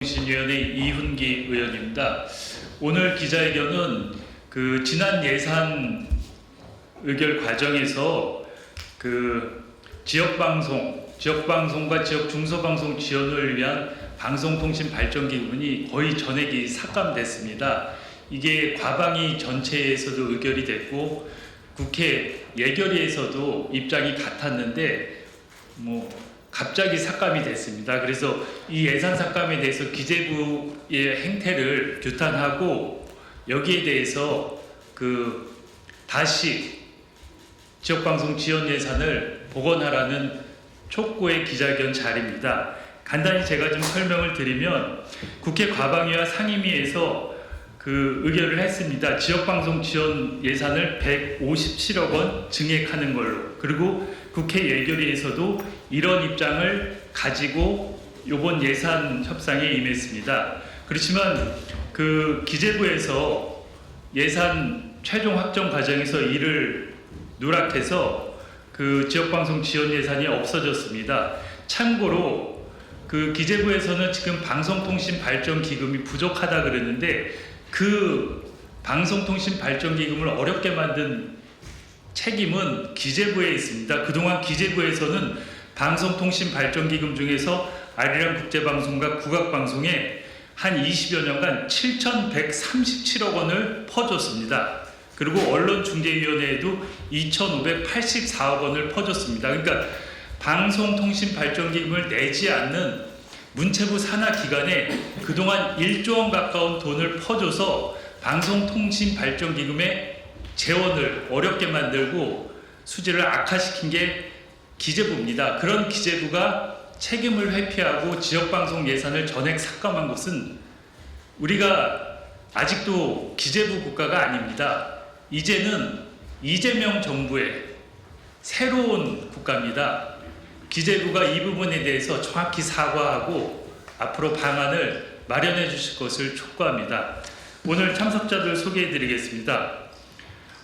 신위원회 이훈기 의원입니다. 오늘 기자회견은 지난 예산 의결 과정에서 지역방송과 지역 중소방송 지원을 위한 방송통신발전기금이 거의 전액이 삭감됐습니다. 이게 과방위 전체에서도 의결이 됐고 국회 예결위에서도 입장이 같았는데 갑자기 삭감이 됐습니다. 그래서 이 예산 삭감에 대해서 기재부의 행태를 규탄하고 여기에 대해서 다시 지역방송 지원 예산을 복원하라는 촉구의 기자회견 자리입니다. 간단히 제가 좀 설명을 드리면 국회 과방위와 상임위에서 의결을 했습니다. 지역방송 지원 예산을 157억 원 증액하는 걸로, 그리고 국회 예결위에서도 이런 입장을 가지고 이번 예산 협상에 임했습니다. 그렇지만 기재부에서 예산 최종 확정 과정에서 이를 누락해서 지역방송 지원 예산이 없어졌습니다. 참고로 기재부에서는 지금 방송통신발전기금이 부족하다 그러는데 방송통신발전기금을 어렵게 만든 책임은 기재부에 있습니다. 그동안 기재부에서는 방송통신발전기금 중에서 아리랑 국제방송과 국악방송에 한 20여 년간 7,137억 원을 퍼줬습니다. 그리고 언론중재위원회에도 2,584억 원을 퍼줬습니다. 그러니까 방송통신발전기금을 내지 않는 문체부 산하 기관에 그동안 1조 원 가까운 돈을 퍼줘서 방송통신발전기금의 재원을 어렵게 만들고 수지를 악화시킨 게 기재부입니다. 그런 기재부가 책임을 회피하고 지역방송 예산을 전액 삭감한 것은 우리가 아직도 기재부 국가가 아닙니다. 이제는 이재명 정부의 새로운 국가입니다. 기재부가 이 부분에 대해서 정확히 사과하고 앞으로 방안을 마련해 주실 것을 촉구합니다. 오늘 참석자들 소개해 드리겠습니다.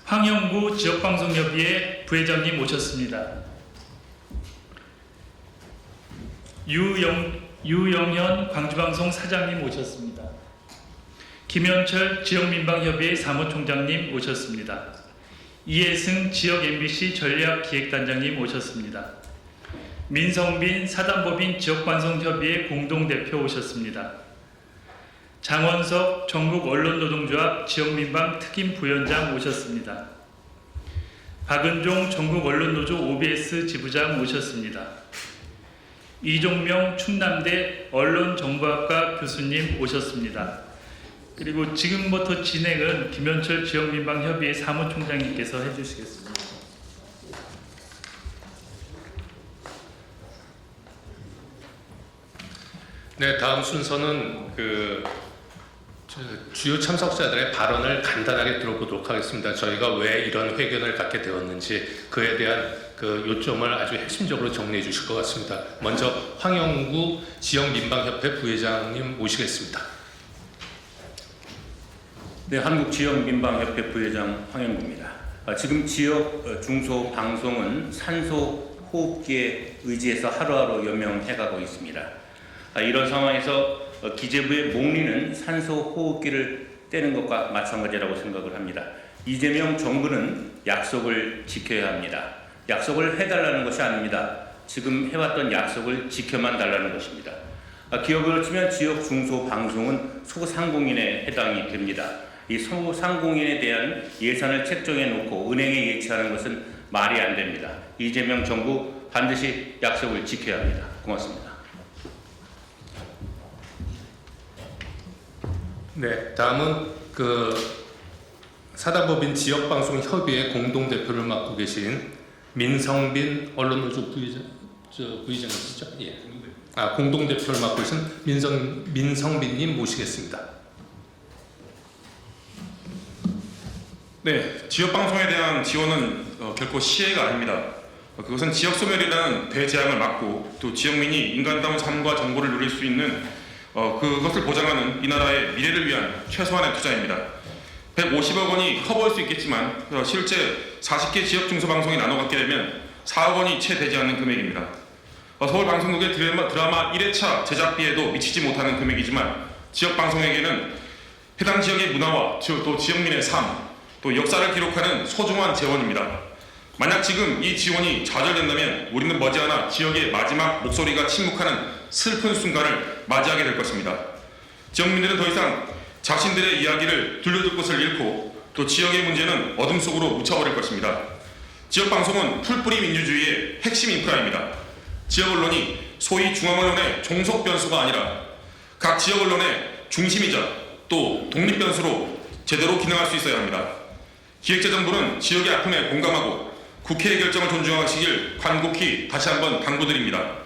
황영구 지역방송협의회 부회장님 오셨습니다. 유영현 광주방송 사장님 오셨습니다. 김현철 지역민방협의회 사무총장님 오셨습니다. 이혜승 지역 MBC 전략기획단장님 오셨습니다. 민성빈 사단법인 지역방송협의회 공동대표 오셨습니다. 장원석 전국언론노동조합 지역민방 특임부위원장 오셨습니다. 박은종 전국언론노조 OBS 지부장 오셨습니다. 이종명 충남대 언론정보학과 교수님 오셨습니다. 그리고 지금부터 진행은 김현철 지역민방협의회 사무총장님께서 해주시겠습니다. 네, 다음 순서는 주요 참석자들의 발언을 간단하게 들어보도록 하겠습니다. 저희가 왜 이런 회견을 갖게 되었는지 그에 대한 요점을 아주 핵심적으로 정리해 주실 것 같습니다. 먼저 황영구 지역민방협회 부회장님 모시겠습니다. 네, 한국지역민방협회 부회장 황영구입니다. 지금 지역 중소방송은 산소 호흡기에 의지해서 하루하루 연명해가고 있습니다. 이런 상황에서 기재부의 목리는 산소 호흡기를 떼는 것과 마찬가지라고 생각을 합니다. 이재명 정부는 약속을 지켜야 합니다. 약속을 해달라는 것이 아닙니다. 지금 해왔던 약속을 지켜만 달라는 것입니다. 기업으로 치면 지역 중소방송은 소상공인에 해당이 됩니다. 이 소상공인에 대한 예산을 책정해 놓고 은행에 예치하는 것은 말이 안 됩니다. 이재명 정부 반드시 약속을 지켜야 합니다. 고맙습니다. 네, 다음은 사단법인 지역방송협의회 공동대표를 맡고 계신 민성빈 언론노조 부의장이시죠? 예. 공동대표를 맡고 계신 민성빈님 모시겠습니다. 네, 지역방송에 대한 지원은 결코 시혜가 아닙니다. 그것은 지역소멸이라는 대재앙을 막고 또 지역민이 인간다운 삶과 정보를 누릴 수 있는 그것을 보장하는 이 나라의 미래를 위한 최소한의 투자입니다. 150억 원이 커보일 수 있겠지만 실제 40개 지역 중소방송이 나눠 갖게 되면 4억 원이 채 되지 않는 금액입니다. 서울방송국의 드라마 1회차 제작비에도 미치지 못하는 금액이지만 지역방송에게는 해당 지역의 문화와 또 지역민의 삶, 또 역사를 기록하는 소중한 재원입니다. 만약 지금 이 지원이 좌절된다면 우리는 머지않아 지역의 마지막 목소리가 침묵하는 슬픈 순간을 맞이하게 될 것입니다. 지역민들은 더 이상 자신들의 이야기를 들려줄 곳을 잃고 또 지역의 문제는 어둠 속으로 묻혀버릴 것입니다. 지역방송은 풀뿌리 민주주의의 핵심 인프라입니다. 지역 언론이 소위 중앙 언론의 종속 변수가 아니라 각 지역 언론의 중심이자 또 독립 변수로 제대로 기능할 수 있어야 합니다. 기획재정부는 지역의 아픔에 공감하고 국회의 결정을 존중하시길 간곡히 다시 한번 당부드립니다.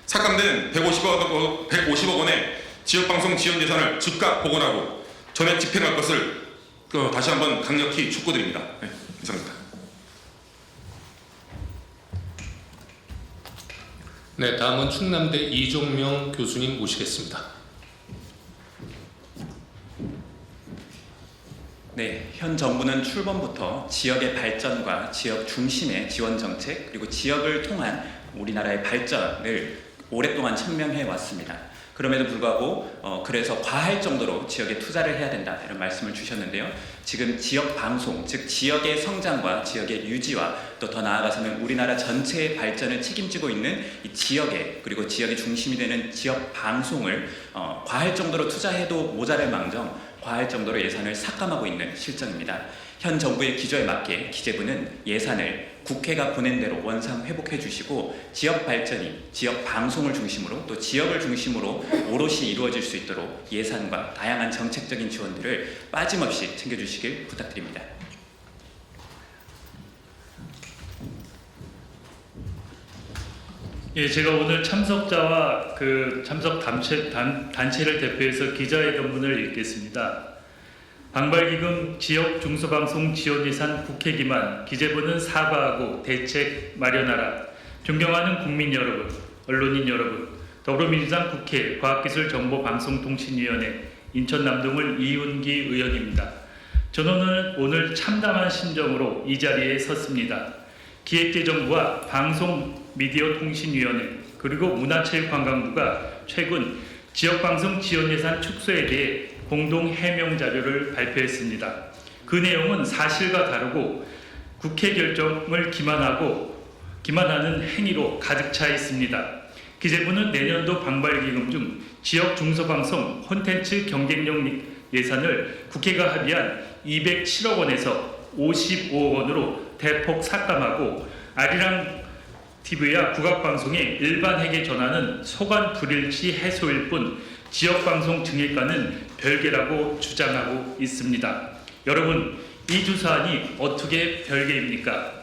삭감된 150억 원의 지역방송 지원 예산을 즉각 복원하고 전액 집행할 것을 다시 한번 강력히 촉구드립니다. 네, 이상입니다. 네, 다음은 충남대 이종명 교수님 모시겠습니다. 네, 현 정부는 출범부터 지역의 발전과 지역 중심의 지원 정책 그리고 지역을 통한 우리나라의 발전을 오랫동안 천명해 왔습니다. 그럼에도 불구하고 그래서 과할 정도로 지역에 투자를 해야 된다 이런 말씀을 주셨는데요. 지금 지역 방송, 즉 지역의 성장과 지역의 유지와 또 더 나아가서는 우리나라 전체의 발전을 책임지고 있는 이 지역에 그리고 지역의 중심이 되는 지역 방송을 과할 정도로 투자해도 모자랄 망정 과할 정도로 예산을 삭감하고 있는 실정입니다. 현 정부의 기조에 맞게 기재부는 예산을 국회가 보낸 대로 원상 회복해 주시고 지역 발전이 지역 방송을 중심으로 또 지역을 중심으로 오롯이 이루어질 수 있도록 예산과 다양한 정책적인 지원들을 빠짐없이 챙겨주시길 부탁드립니다. 예, 제가 오늘 참석자와 그 참석 단체를 대표해서 기자회견문을 읽겠습니다. 방발기금 지역 중소방송 지원 예산 국회 기만, 기재부는 사과하고 대책 마련하라. 존경하는 국민 여러분, 언론인 여러분, 더불어민주당 국회 과학기술정보방송통신위원회 인천 남동을 이윤기 의원입니다. 저는 오늘 참담한 심정으로 이 자리에 섰습니다. 기획재정부와 방송미디어통신위원회 그리고 문화체육관광부가 최근 지역방송 지원 예산 축소에 대해 공동 해명 자료를 발표했습니다. 그 내용은 사실과 다르고 국회 결정을 기만하는 행위로 가득 차 있습니다. 기재부는 내년도 방발기금 중 지역 중소방송 콘텐츠 경쟁력 예산을 국회가 합의한 207억 원에서 55억 원으로 대폭 삭감하고 아리랑 TV와 국악방송의 일반 회계 전환은 소관 불일치 해소일 뿐 지역방송 증액과는 별개라고 주장하고 있습니다. 여러분, 이 두 사안이 어떻게 별개입니까?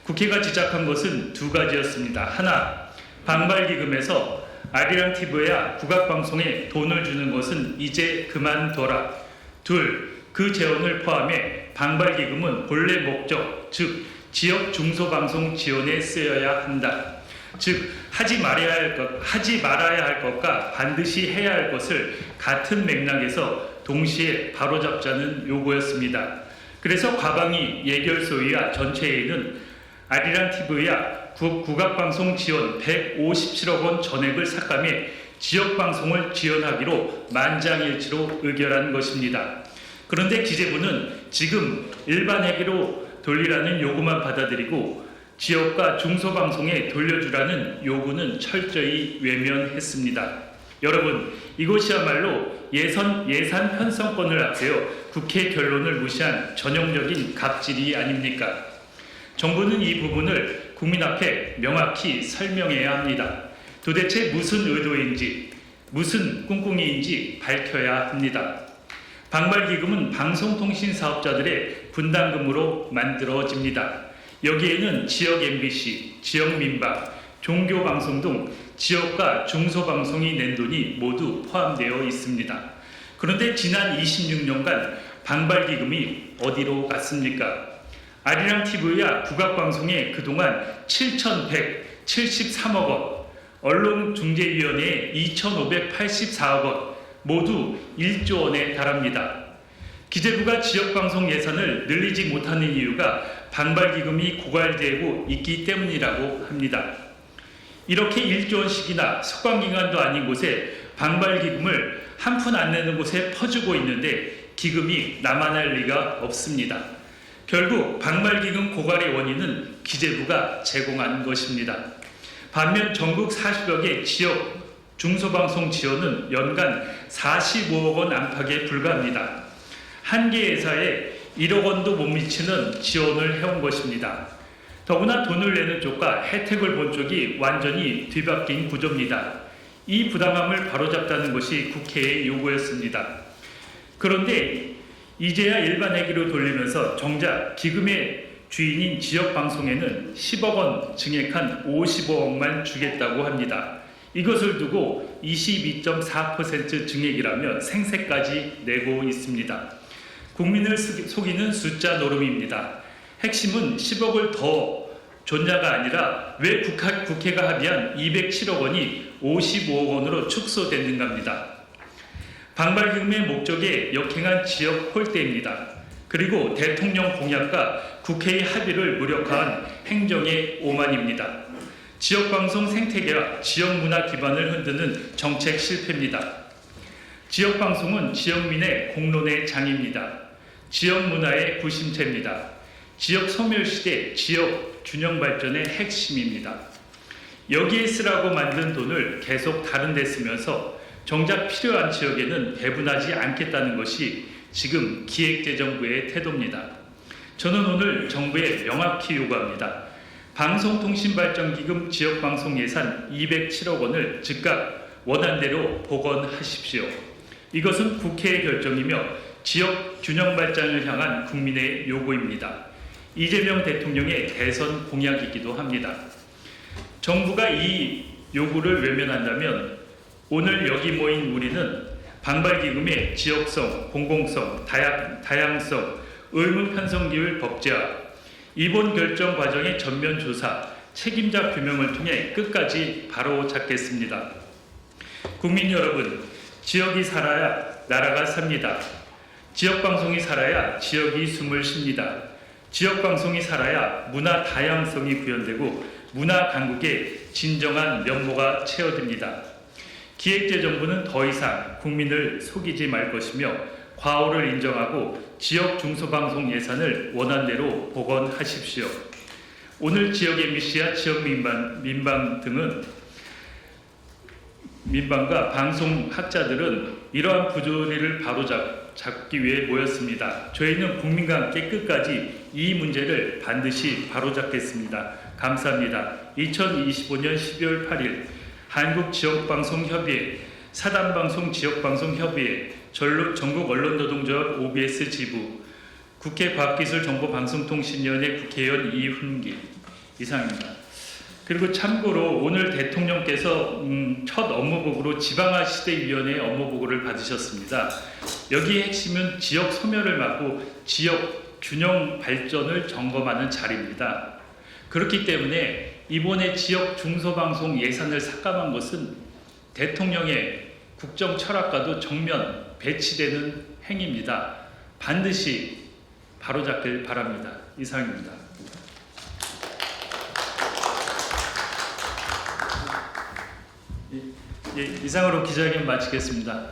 국회가 지적한 것은 두 가지였습니다. 하나, 방발기금에서 아리랑 TV와 국악방송에 돈을 주는 것은 이제 그만둬라. 둘, 그 재원을 포함해 방발기금은 본래 목적, 즉 지역 중소방송 지원에 쓰여야 한다. 즉 하지 말아야 할 것과 반드시 해야 할 것을 같은 맥락에서 동시에 바로잡자는 요구였습니다. 그래서 과방위 예결소위와 전체회의는 아리랑 TV와 국악방송 지원 157억 원 전액을 삭감해 지역방송을 지원하기로 만장일치로 의결한 것입니다. 그런데 기재부는 지금 일반 회계로 돌리라는 요구만 받아들이고 지역과 중소방송에 돌려주라는 요구는 철저히 외면했습니다. 여러분, 이것이야말로 예산 편성권을 앞세워 국회 결론을 무시한 전형적인 갑질이 아닙니까? 정부는 이 부분을 국민 앞에 명확히 설명해야 합니다. 도대체 무슨 의도인지, 무슨 꿍꿍이인지 밝혀야 합니다. 방발기금은 방송통신 사업자들의 분담금으로 만들어집니다. 여기에는 지역 MBC, 지역 민방, 종교방송 등 지역과 중소방송이 낸 돈이 모두 포함되어 있습니다. 그런데 지난 26년간 방발기금이 어디로 갔습니까? 아리랑 TV와 국악방송에 그동안 7,173억 원, 언론중재위원회에 2,584억 원, 모두 1조 원에 달합니다. 기재부가 지역방송 예산을 늘리지 못하는 이유가 방발기금이 고갈되고 있기 때문이라고 합니다. 이렇게 1조 원씩이나 석관기관도 아닌 곳에 방발기금을 한 푼 안 내는 곳에 퍼주고 있는데 기금이 남아날 리가 없습니다. 결국 방발기금 고갈의 원인은 기재부가 제공한 것입니다. 반면 전국 40여 개 지역 중소방송 지원은 연간 45억 원 안팎에 불과합니다. 한 개 회사에 1억 원도 못 미치는 지원을 해온 것입니다. 더구나 돈을 내는 쪽과 혜택을 본 쪽이 완전히 뒤바뀐 구조입니다. 이 부당함을 바로잡자는 것이 국회의 요구였습니다. 그런데 이제야 일반 회기로 돌리면서 정작 기금의 주인인 지역방송에는 10억 원 증액한 55억만 주겠다고 합니다. 이것을 두고 22.4% 증액이라면 생색까지 내고 있습니다. 국민을 속이는 숫자 노름입니다. 핵심은 10억을 더 줬냐가 아니라 왜 국회가 합의한 207억 원이 55억 원으로 축소됐는가입니다. 방발기금의 목적에 역행한 지역 홀대입니다. 그리고 대통령 공약과 국회의 합의를 무력화한 행정의 오만입니다. 지역방송 생태계와 지역문화 기반을 흔드는 정책 실패입니다. 지역방송은 지역민의 공론의 장입니다. 지역문화의 구심체입니다. 지역 소멸시대 지역 균형 발전의 핵심입니다. 여기에 쓰라고 만든 돈을 계속 다른 데 쓰면서 정작 필요한 지역에는 배분하지 않겠다는 것이 지금 기획재정부의 태도입니다. 저는 오늘 정부에 명확히 요구합니다. 방송통신발전기금 지역방송 예산 207억 원을 즉각 원안대로 복원하십시오. 이것은 국회의 결정이며 지역 균형 발전을 향한 국민의 요구입니다. 이재명 대통령의 대선 공약이기도 합니다. 정부가 이 요구를 외면한다면 오늘 여기 모인 우리는 방발기금의 지역성, 공공성, 다양성, 의무 편성기율 법제화, 이번 결정 과정의 전면 조사, 책임자 규명을 통해 끝까지 바로잡겠습니다. 국민 여러분, 지역이 살아야 나라가 삽니다. 지역방송이 살아야 지역이 숨을 쉽니다. 지역방송이 살아야 문화 다양성이 구현되고 문화 강국의 진정한 면모가 채워집니다. 기획재정부는 더 이상 국민을 속이지 말 것이며 과오를 인정하고 지역 중소방송 예산을 원안대로 복원하십시오. 오늘 지역 MBC와 지역 민방 등은 민방과 방송학자들은 이러한 부조리를 바로잡기 위해 모였습니다. 저희는 국민과 함께 끝까지 이 문제를 반드시 바로잡겠습니다. 감사합니다. 2025년 12월 8일 한국지역방송협의회, 사단방송 지역방송협의회, 전국 언론노동조합 OBS 지부, 국회 과학기술정보방송통신위원회 국회의원 이훈기 이상입니다. 그리고 참고로 오늘 대통령께서 첫 업무보고로 지방화시대위원회 업무보고를 받으셨습니다. 여기의 핵심은 지역 소멸을 막고 지역 균형 발전을 점검하는 자리입니다. 그렇기 때문에 이번에 지역 중소방송 예산을 삭감한 것은 대통령의 국정 철학과도 정면 배치되는 행위입니다. 반드시 바로잡길 바랍니다. 이상입니다. 이상으로 기자회견 마치겠습니다.